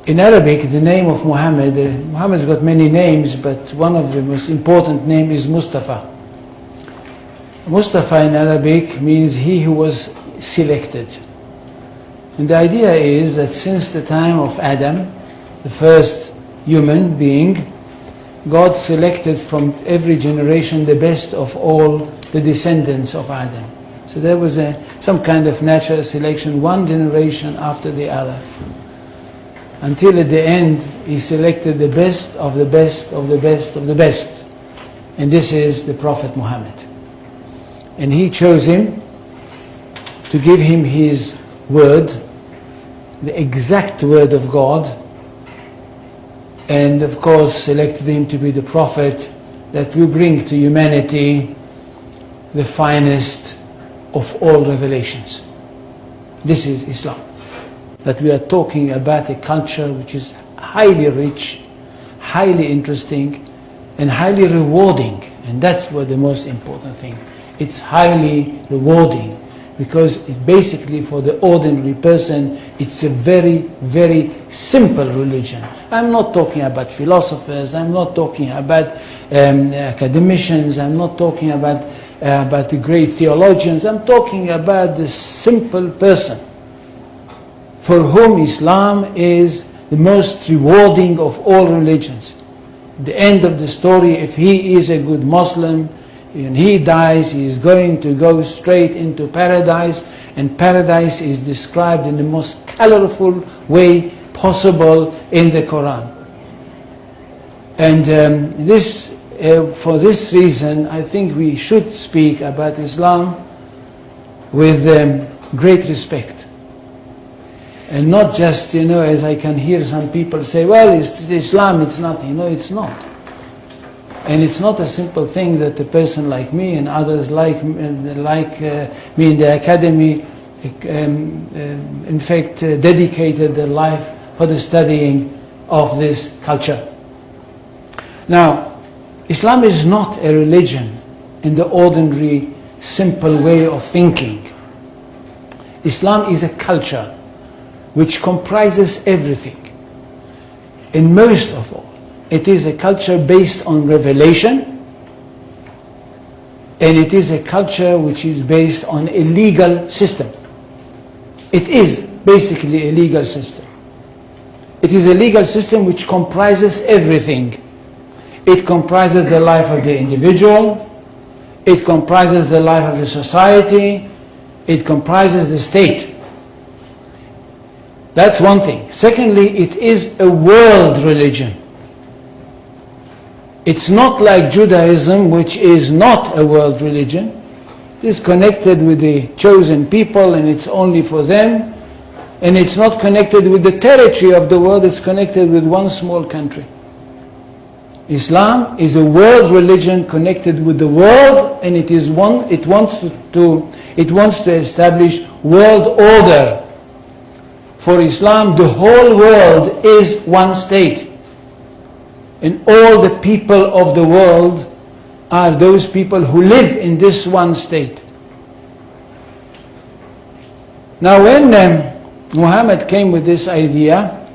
In Arabic, the name of Muhammad, Muhammad's got many names, but one of the most important name is Mustafa. Mustafa in Arabic means he who was selected. And the idea is that since the time of Adam, the first human being, God selected from every generation the best of all the descendants of Adam. So there was some kind of natural selection, one generation after the other. Until at the end, he selected the best of the best of the best of the best. And this is the Prophet Muhammad. And he chose him to give him his word, the exact word of God, and of course selected him to be the prophet that will bring to humanity the finest of all revelations. This is Islam. That we are talking about a culture which is highly rich, highly interesting, and highly rewarding. And that's what the most important thing. It's highly rewarding because it basically, for the ordinary person, it's a very, very simple religion. I'm not talking about philosophers, I'm not talking about academicians, I'm not talking about the great theologians, I'm talking about the simple person for whom Islam is the most rewarding of all religions. At the end of the story, if he is a good Muslim, and he dies, he is going to go straight into paradise, and paradise is described in the most colorful way possible in the Quran. And for this reason, I think we should speak about Islam with great respect. And not just, as I can hear some people say, well, it's Islam, it's nothing. No, it's not. And it's not a simple thing that a person like me and others like me in the academy, in fact, dedicated their life for the studying of this culture. Now, Islam is not a religion in the ordinary, simple way of thinking. Islam is a culture which comprises everything. And most of all, it is a culture based on revelation, and it is a culture which is based on a legal system. It is basically a legal system. It is a legal system which comprises everything. It comprises the life of the individual, it comprises the life of the society, it comprises the state. That's one thing. Secondly, it is a world religion. It's not like Judaism, which is not a world religion. It is connected with the chosen people and it's only for them. And it's not connected with the territory of the world, it's connected with one small country. Islam is a world religion connected with the world, and it wants to establish world order. For Islam, the whole world is one state. And all the people of the world are those people who live in this one state. Now when Muhammad came with this idea,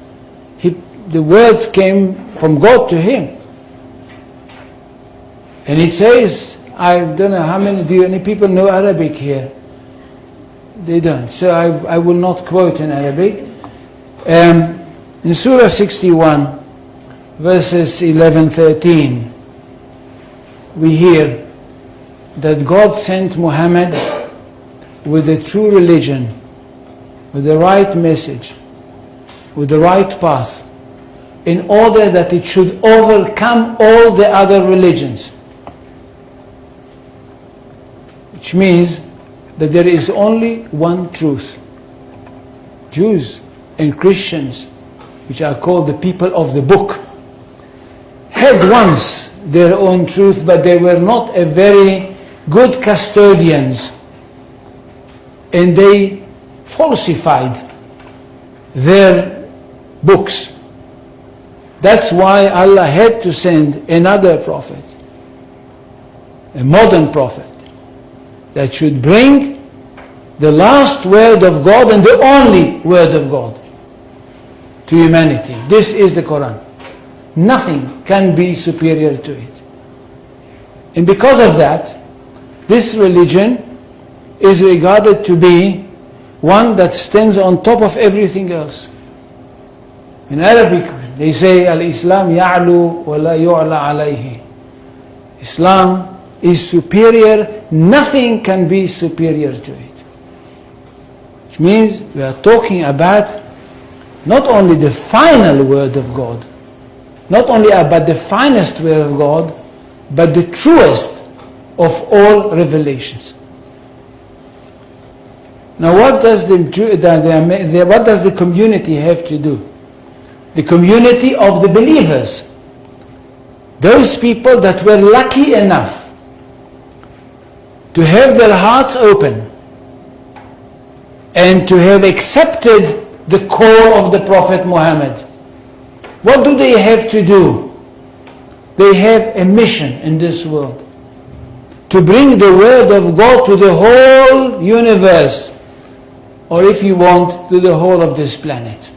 the words came from God to him. And it says, I don't know how many, do any people know Arabic here? They don't. So I will not quote in Arabic. In Surah 61, verses 11-13, we hear that God sent Muhammad with the true religion, with the right message, with the right path, in order that it should overcome all the other religions. Which means that there is only one truth. Jews and Christians, which are called the people of the book, had once their own truth, but they were not a very good custodians, and they falsified their books. That's why Allah had to send another prophet, a modern prophet, that should bring the last word of God and the only word of God to humanity. This is the Quran. Nothing can be superior to it. And because of that, this religion is regarded to be one that stands on top of everything else. In Arabic, they say, Al-Islam ya'lu wa la yu'la alayhi. Islam is superior, nothing can be superior to it. Which means we are talking about not only the final word of God, not only about the finest word of God, but the truest of all revelations. Now what does the community have to do? The community of the believers, those people that were lucky enough to have their hearts open and to have accepted the call of the Prophet Muhammad. What do they have to do? They have a mission in this world, to bring the word of God to the whole universe, or if you want, to the whole of this planet.